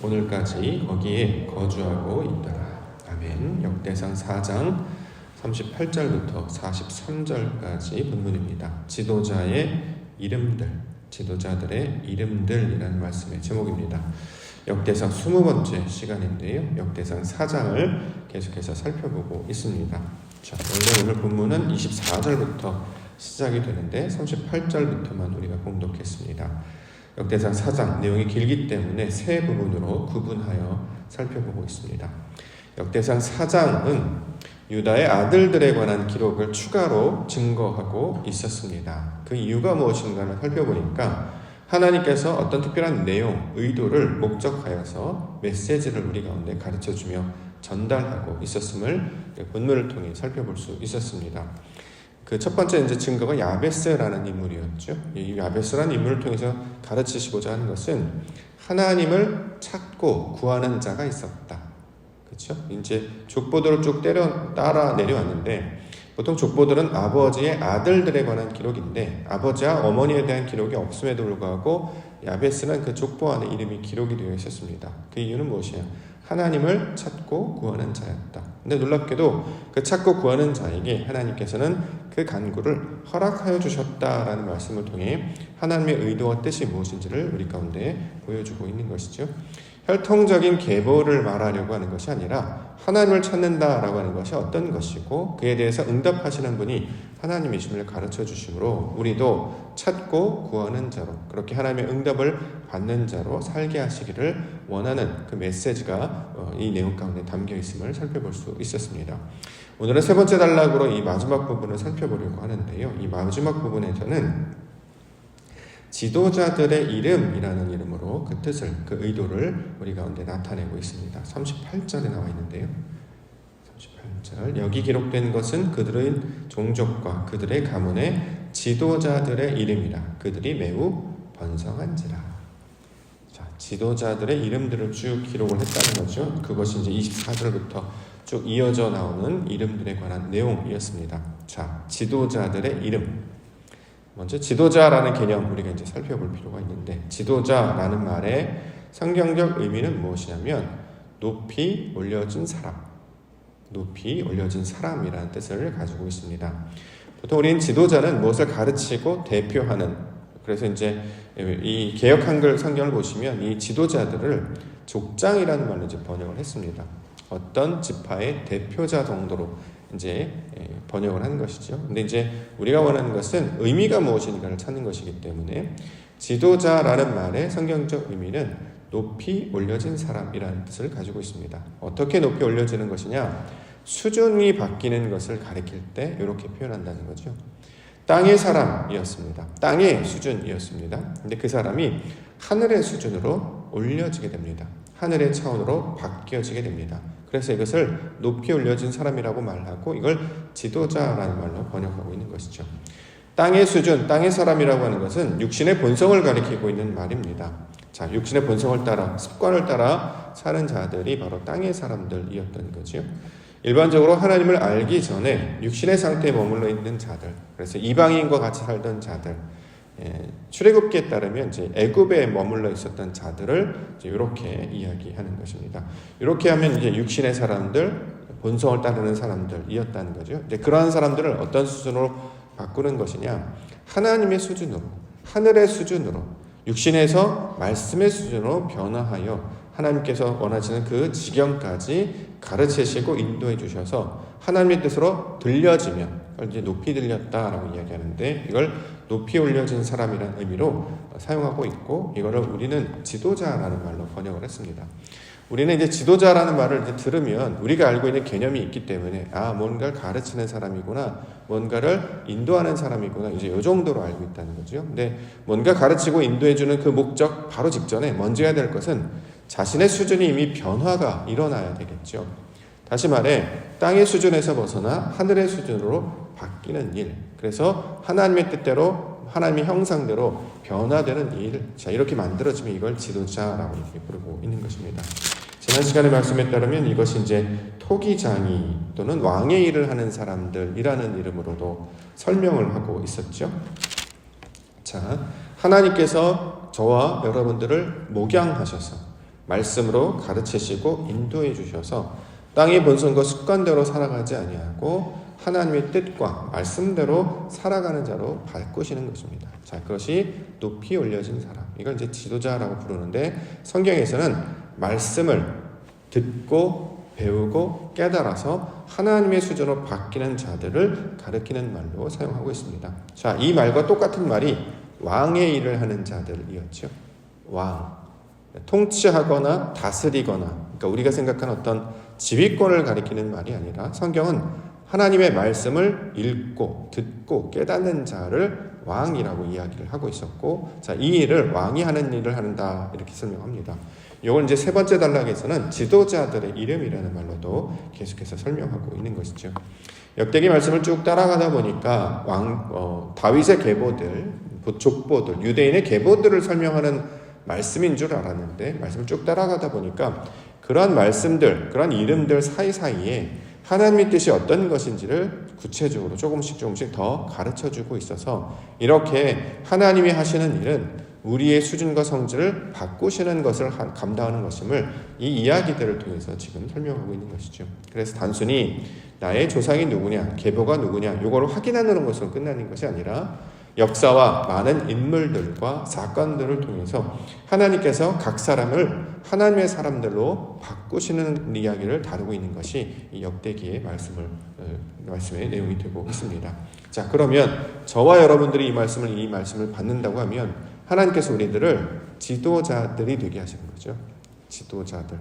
오늘까지 거기에 거주하고 있더라. 아멘. 역대상 4장 38절부터 43절까지 본문입니다. 지도자의 이름들, 지도자들의 이름들이라는 말씀의 제목입니다. 역대상 20번째 시간인데요. 역대상 4장을 계속해서 살펴보고 있습니다. 자, 오늘 본문은 24절부터 시작이 되는데 38절부터만 우리가 봉독했습니다. 역대상 4장 내용이 길기 때문에 세 부분으로 구분하여 살펴보고 있습니다. 역대상 4장은 유다의 아들들에 관한 기록을 추가로 증거하고 있었습니다. 그 이유가 무엇인가를 살펴보니까 하나님께서 어떤 특별한 내용, 의도를 목적하여서 메시지를 우리 가운데 가르쳐주며 전달하고 있었음을 본문을 통해 살펴볼 수 있었습니다. 그 첫 번째 증거가 야베스라는 인물이었죠. 이 야베스라는 인물을 통해서 가르치시고자 하는 것은 하나님을 찾고 구하는 자가 있었다. 그렇죠? 이제 족보들을 쭉 따라 내려왔는데 보통 족보들은 아버지의 아들들에 관한 기록인데 아버지와 어머니에 대한 기록이 없음에도 불구하고 야베스는 그 족보 안에 이름이 기록이 되어 있었습니다. 그 이유는 무엇이냐? 하나님을 찾고 구하는 자였다. 근데 놀랍게도 그 찾고 구하는 자에게 하나님께서는 그 간구를 허락하여 주셨다라는 말씀을 통해 하나님의 의도와 뜻이 무엇인지를 우리 가운데 보여주고 있는 것이죠. 혈통적인 계보를 말하려고 하는 것이 아니라 하나님을 찾는다라고 하는 것이 어떤 것이고 그에 대해서 응답하시는 분이 하나님이심을 가르쳐 주심으로 우리도 찾고 구하는 자로 그렇게 하나님의 응답을 받는 자로 살게 하시기를 원하는 그 메시지가 이 내용 가운데 담겨 있음을 살펴볼 수 있었습니다. 오늘은 세 번째 단락으로 이 마지막 부분을 살펴보려고 하는데요. 이 마지막 부분에서는 지도자들의 이름이라는 이름으로 그 뜻을, 그 의도를 우리 가운데 나타내고 있습니다. 38절에 나와 있는데요. 38절 여기 기록된 것은 그들의 종족과 그들의 가문의 지도자들의 이름이라 그들이 매우 번성한지라. 자, 지도자들의 이름들을 쭉 기록을 했다는 거죠. 그것이 이제 24절부터 쭉 이어져 나오는 이름들에 관한 내용이었습니다. 자, 지도자들의 이름. 먼저 지도자라는 개념 우리가 이제 살펴볼 필요가 있는데 지도자라는 말의 성경적 의미는 무엇이냐면 높이 올려진 사람, 높이 올려진 사람이라는 뜻을 가지고 있습니다. 보통 우리는 지도자는 무엇을 가르치고 대표하는 그래서 이제 이 개역 한글 성경을 보시면 이 지도자들을 족장이라는 말로 이제 번역을 했습니다. 어떤 지파의 대표자 정도로 이제 번역을 하는 것이죠. 근데 이제 우리가 원하는 것은 의미가 무엇인가를 찾는 것이기 때문에 지도자라는 말의 성경적 의미는 높이 올려진 사람이라는 뜻을 가지고 있습니다. 어떻게 높이 올려지는 것이냐? 수준이 바뀌는 것을 가리킬 때 이렇게 표현한다는 거죠. 땅의 사람이었습니다. 땅의 수준이었습니다. 근데 그 사람이 하늘의 수준으로 올려지게 됩니다. 하늘의 차원으로 바뀌어지게 됩니다. 그래서 이것을 높이 올려진 사람이라고 말하고 이걸 지도자라는 말로 번역하고 있는 것이죠. 땅의 수준, 땅의 사람이라고 하는 것은 육신의 본성을 가리키고 있는 말입니다. 자, 육신의 본성을 따라, 습관을 따라 사는 자들이 바로 땅의 사람들이었던 거죠. 일반적으로 하나님을 알기 전에 육신의 상태에 머물러 있는 자들, 그래서 이방인과 같이 살던 자들, 출애굽기에 따르면 이제 애굽에 머물러 있었던 자들을 이제 이렇게 이야기하는 것입니다. 이렇게 하면 이제 육신의 사람들, 본성을 따르는 사람들이었다는 거죠. 이제 그러한 사람들을 어떤 수준으로 바꾸는 것이냐? 하나님의 수준으로, 하늘의 수준으로, 육신에서 말씀의 수준으로 변화하여 하나님께서 원하시는 그 지경까지 가르치시고 인도해 주셔서 하나님의 뜻으로 들려지면 그걸 이제 높이 들렸다라고 이야기하는데 이걸 높이 올려진 사람이라는 의미로 사용하고 있고 이거를 우리는 지도자라는 말로 번역을 했습니다. 우리는 이제 지도자라는 말을 이제 들으면 우리가 알고 있는 개념이 있기 때문에 뭔가를 가르치는 사람이구나, 뭔가를 인도하는 사람이구나 이제 이 정도로 알고 있다는 거죠. 근데 뭔가 가르치고 인도해주는 그 목적 바로 직전에 먼저 해야 될 것은 자신의 수준이 이미 변화가 일어나야 되겠죠. 다시 말해 땅의 수준에서 벗어나 하늘의 수준으로 바뀌는 일, 그래서 하나님의 뜻대로 하나님의 형상대로 변화되는 일, 자 이렇게 만들어지면 이걸 지도자라고 이렇게 부르고 있는 것입니다. 지난 시간의 말씀에 따르면 이것이 이제 토기장이 또는 왕의 일을 하는 사람들이라는 이름으로도 설명을 하고 있었죠. 자, 하나님께서 저와 여러분들을 목양하셔서 말씀으로 가르치시고 인도해 주셔서 땅의 본성과 습관대로 살아가지 아니하고 하나님의 뜻과 말씀대로 살아가는 자로 바꾸시는 것입니다. 자, 그것이 높이 올려진 사람. 이걸 이제 지도자라고 부르는데 성경에서는 말씀을 듣고 배우고 깨달아서 하나님의 수준으로 바뀌는 자들을 가리키는 말로 사용하고 있습니다. 자, 이 말과 똑같은 말이 왕의 일을 하는 자들이었죠. 왕. 통치하거나 다스리거나, 그러니까 우리가 생각하는 어떤 지휘권을 가리키는 말이 아니라 성경은 하나님의 말씀을 읽고 듣고 깨닫는 자를 왕이라고 이야기를 하고 있었고, 자, 이 일을 왕이 하는 일을 한다 이렇게 설명합니다. 이걸 이제 세 번째 단락에서는 지도자들의 이름이라는 말로도 계속해서 설명하고 있는 것이죠. 역대기 말씀을 쭉 따라가다 보니까 다윗의 계보들, 족보들, 유대인의 계보들을 설명하는 말씀인 줄 알았는데 말씀을 쭉 따라가다 보니까 그러한 말씀들, 그러한 이름들 사이사이에 하나님의 뜻이 어떤 것인지를 구체적으로 조금씩 더 가르쳐주고 있어서 이렇게 하나님이 하시는 일은 우리의 수준과 성질을 바꾸시는 것을 감당하는 것임을 이 이야기들을 통해서 지금 설명하고 있는 것이죠. 그래서 단순히 나의 조상이 누구냐, 계보가 누구냐 이걸 확인하는 것으로 끝나는 것이 아니라 역사와 많은 인물들과 사건들을 통해서 하나님께서 각 사람을 하나님의 사람들로 바꾸시는 이야기를 다루고 있는 것이 이 역대기의 말씀의 내용이 되고 있습니다. 자, 그러면 저와 여러분들이 이 말씀을 받는다고 하면 하나님께서 우리들을 지도자들이 되게 하시는 거죠. 지도자들.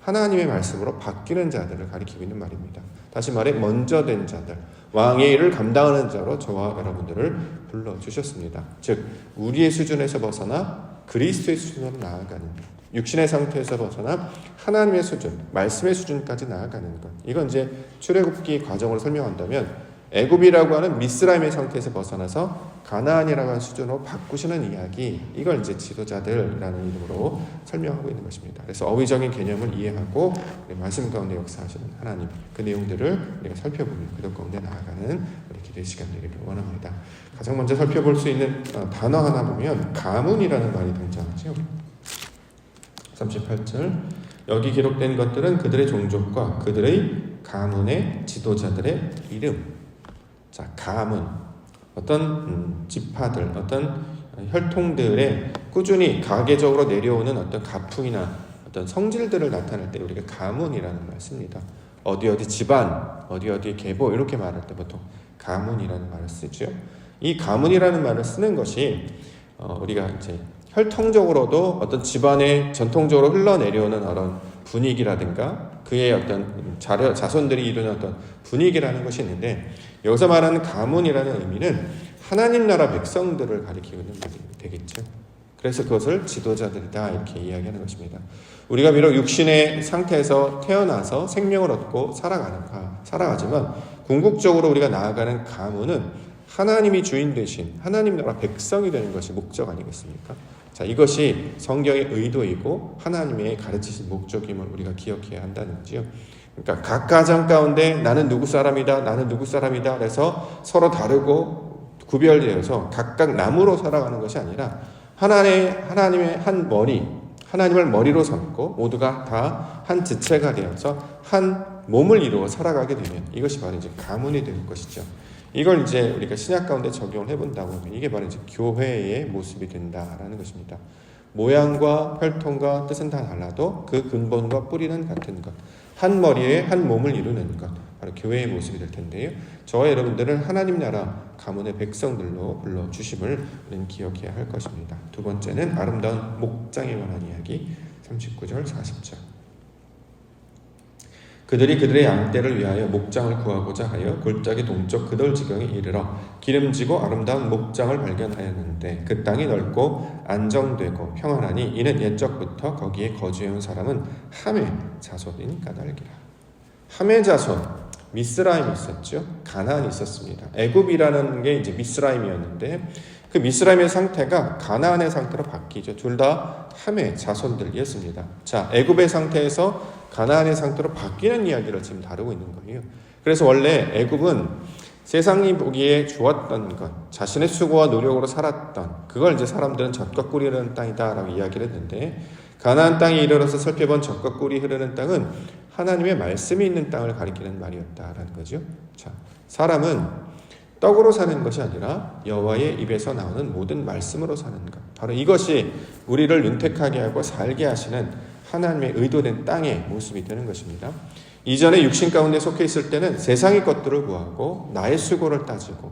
하나님의 말씀으로 바뀌는 자들을 가리키고 있는 말입니다. 다시 말해 먼저 된 자들, 왕의 일을 감당하는 자로 저와 여러분들을 불러주셨습니다. 즉 우리의 수준에서 벗어나 그리스도의 수준으로 나아가는 것, 육신의 상태에서 벗어나 하나님의 수준, 말씀의 수준까지 나아가는 것. 이건 이제 출애굽기 과정을 설명한다면 애굽이라고 하는 미스라임의 상태에서 벗어나서 가나안이라고 하는 수준으로 바꾸시는 이야기, 이걸 이제 지도자들이라는 이름으로 설명하고 있는 것입니다. 그래서 어휘적인 개념을 이해하고 말씀 가운데 역사하시는 하나님, 그 내용들을 우리가 살펴보며 기도 가운데 나아가는 우리 기도의 시간 되기를 원합니다. 가장 먼저 살펴볼 수 있는 단어 하나 보면 가문이라는 말이 등장하죠. 38절, 여기 기록된 것들은 그들의 종족과 그들의 가문의 지도자들의 이름. 자, 가문, 어떤 지파들, 어떤 혈통들의 꾸준히 가계적으로 내려오는 어떤 가풍이나 어떤 성질들을 나타낼 때 우리가 가문이라는 말을 씁니다. 어디 집안, 어디 계보 이렇게 말할 때 보통 가문이라는 말을 쓰죠. 이 가문이라는 말을 쓰는 것이 우리가 이제 혈통적으로도 어떤 집안에 전통적으로 흘러내려오는 그런 분위기라든가 그의 어떤 자손들이 이루는 어떤 분위기라는 것이 있는데, 여기서 말하는 가문이라는 의미는 하나님 나라 백성들을 가리키고 있는 말이 되겠죠. 그래서 그것을 지도자들이다 이렇게 이야기하는 것입니다. 우리가 비록 육신의 상태에서 태어나서 생명을 얻고 살아가지만 궁극적으로 우리가 나아가는 가문은 하나님이 주인 되신 하나님 나라 백성이 되는 것이 목적 아니겠습니까? 자, 이것이 성경의 의도이고 하나님의 가르치신 목적임을 우리가 기억해야 한다는 거죠. 그러니까 각 가정 가운데 나는 누구 사람이다 그래서 서로 다르고 구별되어서 각각 나무로 살아가는 것이 아니라 하나님의 한 머리, 하나님을 머리로 삼고 모두가 다 한 지체가 되어서 한 몸을 이루어 살아가게 되면 이것이 바로 이제 가문이 될 것이죠. 이걸 이제 우리가 신약 가운데 적용을 해본다고 하면 이게 바로 이제 교회의 모습이 된다라는 것입니다. 모양과 혈통과 뜻은 다 달라도 그 근본과 뿌리는 같은 것, 한 머리에 한 몸을 이루는 것, 바로 교회의 모습이 될 텐데요. 저와 여러분들은 하나님 나라 가문의 백성들로 불러주심을 우리는 기억해야 할 것입니다. 두 번째는 아름다운 목장에 관한 이야기, 39절 40절. 그들이 그들의 양떼를 위하여 목장을 구하고자 하여 골짜기 동쪽 그돌지경에 이르러 기름지고 아름다운 목장을 발견하였는데 그 땅이 넓고 안정되고 평안하니 이는 옛적부터 거기에 거주해온 사람은 함의 자손인 까닭이라. 함의 자손, 미스라임이 있었죠. 가나안이 있었습니다. 애굽이라는 게 이제 미스라임이었는데 그 미스라임의 상태가 가나안의 상태로 바뀌죠. 둘 다 함의 자손들이었습니다. 자, 애굽의 상태에서 가나안의 상태로 바뀌는 이야기를 지금 다루고 있는 거예요. 그래서 원래 애굽은 세상이 보기에 좋았던 것, 자신의 수고와 노력으로 살았던 그걸 이제 사람들은 젖과 꿀이라는 땅이다라고 이야기를 했는데, 가나안 땅에 이르러서 살펴본 젖과 꿀이 흐르는 땅은 하나님의 말씀이 있는 땅을 가리키는 말이었다라는 거죠. 자, 사람은 떡으로 사는 것이 아니라 여호와의 입에서 나오는 모든 말씀으로 사는 것. 바로 이것이 우리를 윤택하게 하고 살게 하시는 하나님의 의도된 땅의 모습이 되는 것입니다. 이전에 육신 가운데 속해 있을 때는 세상의 것들을 구하고 나의 수고를 따지고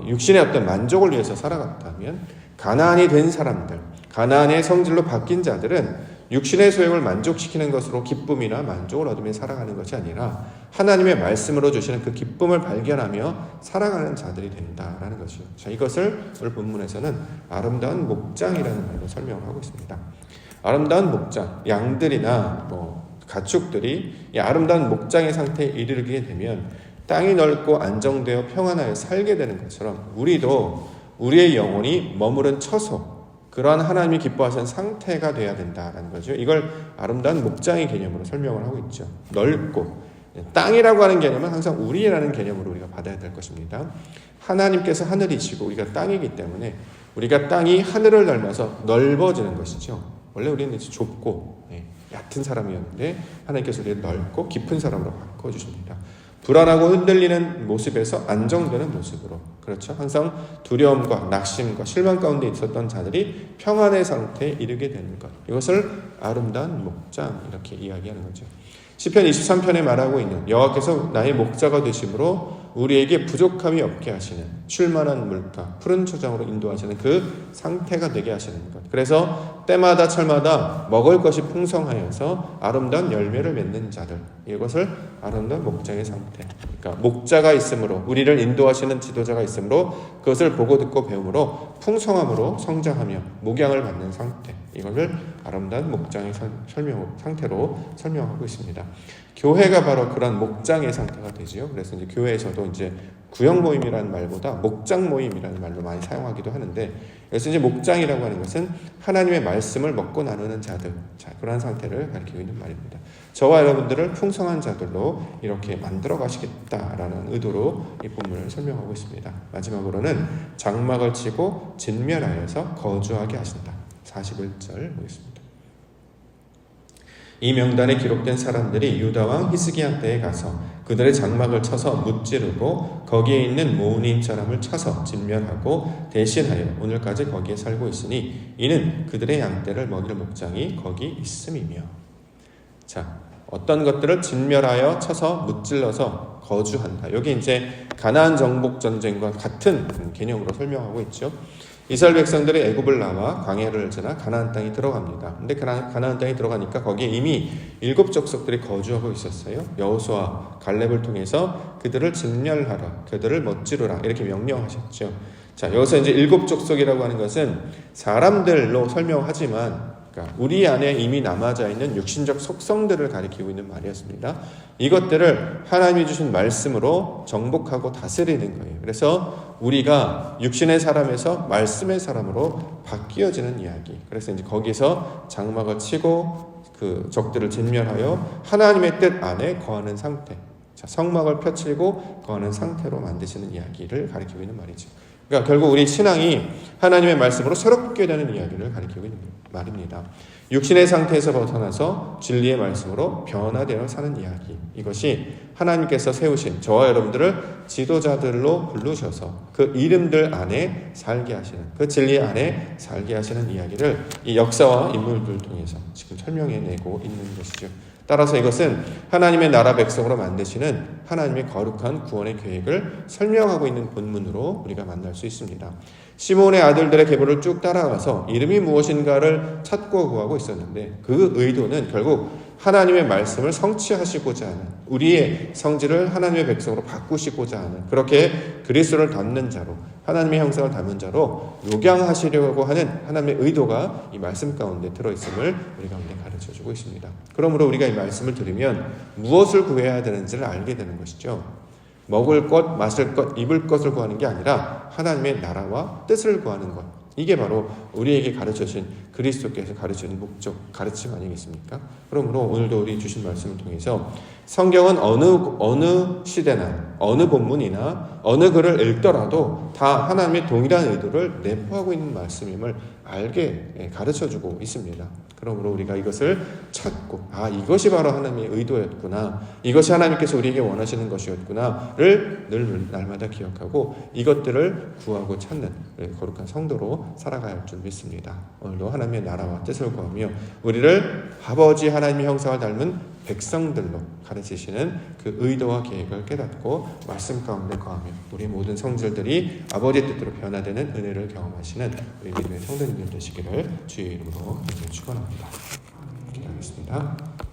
육신의 어떤 만족을 위해서 살아갔다면, 가나안이 된 사람들, 가나안의 성질로 바뀐 자들은 육신의 소욕을 만족시키는 것으로 기쁨이나 만족을 얻으며 살아가는 것이 아니라 하나님의 말씀으로 주시는 그 기쁨을 발견하며 살아가는 자들이 된다라는 것이죠. 자, 이것을 오늘 본문에서는 아름다운 목장이라는 말로 설명을 하고 있습니다. 아름다운 목장, 양들이나 가축들이 이 아름다운 목장의 상태에 이르게 되면 땅이 넓고 안정되어 평안하여 살게 되는 것처럼, 우리도 우리의 영혼이 머무른 처소, 그러한 하나님이 기뻐하시는 상태가 되어야 된다라는 거죠. 이걸 아름다운 목장의 개념으로 설명을 하고 있죠. 넓고, 땅이라고 하는 개념은 항상 우리라는 개념으로 우리가 받아야 될 것입니다. 하나님께서 하늘이시고 우리가 땅이기 때문에 우리가 땅이 하늘을 닮아서 넓어지는 것이죠. 원래 우리는 좁고 얕은 사람이었는데 하나님께서 우리를 넓고 깊은 사람으로 바꿔주십니다. 불안하고 흔들리는 모습에서 안정되는 모습으로, 그렇죠? 항상 두려움과 낙심과 실망 가운데 있었던 자들이 평안의 상태에 이르게 되는 것, 이것을 아름다운 목장, 이렇게 이야기하는 거죠. 시편 23편에 말하고 있는 여호와께서 나의 목자가 되심으로 우리에게 부족함이 없게 하시는, 쉴만한 물가, 푸른 초장으로 인도하시는 그 상태가 되게 하시는 것. 그래서 때마다 철마다 먹을 것이 풍성하여서 아름다운 열매를 맺는 자들, 이것을 아름다운 목장의 상태. 그러니까 목자가 있으므로, 우리를 인도하시는 지도자가 있으므로 그것을 보고 듣고 배움으로 풍성함으로 성장하며 목양을 받는 상태, 이것을 아름다운 목장의 상태로 설명하고 있습니다. 교회가 바로 그런 목장의 상태가 되지요. 그래서 이제 교회에서도 이제 구역 모임이라는 말보다 목장 모임이라는 말로 많이 사용하기도 하는데, 그래서 이제 목장이라고 하는 것은 하나님의 말씀을 먹고 나누는 자들, 자, 그런 상태를 가리키고 있는 말입니다. 저와 여러분들을 풍성한 자들로 이렇게 만들어 가시겠다라는 의도로 이 본문을 설명하고 있습니다. 마지막으로는 장막을 치고 진멸하여서 거주하게 하신다. 41절 보겠습니다. 이 명단에 기록된 사람들이 유다왕 히스기야 때에 가서 그들의 장막을 쳐서 무찌르고 거기에 있는 모으님 사람을 쳐서 진멸하고 대신하여 오늘까지 거기에 살고 있으니 이는 그들의 양떼를 먹일 목장이 거기 있음이며. 자, 어떤 것들을 진멸하여 쳐서 무찔러서 거주한다. 여기 이제 가나안 정복 전쟁과 같은 개념으로 설명하고 있죠. 이스라엘 백성들이 애굽을 나와 광야를 지나 가나안 땅에 들어갑니다. 근데 가나안 땅에 들어가니까 거기에 이미 7 족속들이 거주하고 있었어요. 여호수아, 갈렙을 통해서 그들을 진멸하라, 그들을 멋지르라, 이렇게 명령하셨죠. 자, 여기서 이제 7 족속이라고 하는 것은 사람들로 설명하지만, 그러니까 우리 안에 이미 남아져 있는 육신적 속성들을 가리키고 있는 말이었습니다. 이것들을 하나님이 주신 말씀으로 정복하고 다스리는 거예요. 그래서 우리가 육신의 사람에서 말씀의 사람으로 바뀌어지는 이야기. 그래서 이제 거기서 장막을 치고 그 적들을 진멸하여 하나님의 뜻 안에 거하는 상태, 자, 성막을 펼치고 거하는 상태로 만드시는 이야기를 가리키고 있는 말이죠. 그러니까 결국 우리 신앙이 하나님의 말씀으로 새롭게 되는 이야기를 가리키고 있는 말입니다. 육신의 상태에서 벗어나서 진리의 말씀으로 변화되어 사는 이야기, 이것이 하나님께서 세우신 저와 여러분들을 지도자들로 부르셔서 그 이름들 안에 살게 하시는, 그 진리 안에 살게 하시는 이야기를 이 역사와 인물들을 통해서 지금 설명해내고 있는 것이죠. 따라서 이것은 하나님의 나라 백성으로 만드시는 하나님의 거룩한 구원의 계획을 설명하고 있는 본문으로 우리가 만날 수 있습니다. 시몬의 아들들의 계보를 쭉 따라가서 이름이 무엇인가를 찾고 구하고 있었는데, 그 의도는 결국 하나님의 말씀을 성취하시고자 하는, 우리의 성질을 하나님의 백성으로 바꾸시고자 하는, 그렇게 그리스도를 닮는 자로, 하나님의 형상을 닮은 자로 요양하시려고 하는 하나님의 의도가 이 말씀 가운데 들어있음을 우리 가운데 가르쳐주고 있습니다. 그러므로 우리가 이 말씀을 들으면 무엇을 구해야 되는지를 알게 되는 것이죠. 먹을 것, 마실 것, 입을 것을 구하는 게 아니라 하나님의 나라와 뜻을 구하는 것, 이게 바로 우리에게 가르쳐주신 그리스도께서 가르치는 목적, 가르침 아니겠습니까? 그러므로 오늘도 우리 주신 말씀을 통해서 성경은 어느 시대나 어느 본문이나 어느 글을 읽더라도 다 하나님의 동일한 의도를 내포하고 있는 말씀임을 알게 가르쳐주고 있습니다. 그러므로 우리가 이것을 찾고 이것이 바로 하나님의 의도였구나, 이것이 하나님께서 우리에게 원하시는 것이었구나를 늘 날마다 기억하고 이것들을 구하고 찾는 거룩한 성도로 살아가야 할 줄 믿습니다. 오늘도 하나님의 나라와 뜻을 구하며 우리를 아버지 하나님의 형상을 닮은 백성들로 가르치시는 그 의도와 계획을 깨닫고 말씀 가운데 거하며 우리 모든 성질들이 아버지의 뜻대로 변화되는 은혜를 경험하시는 우리 믿음의 성도님들 되시기를 주의 이름으로 축원합니다. 기도하겠습니다.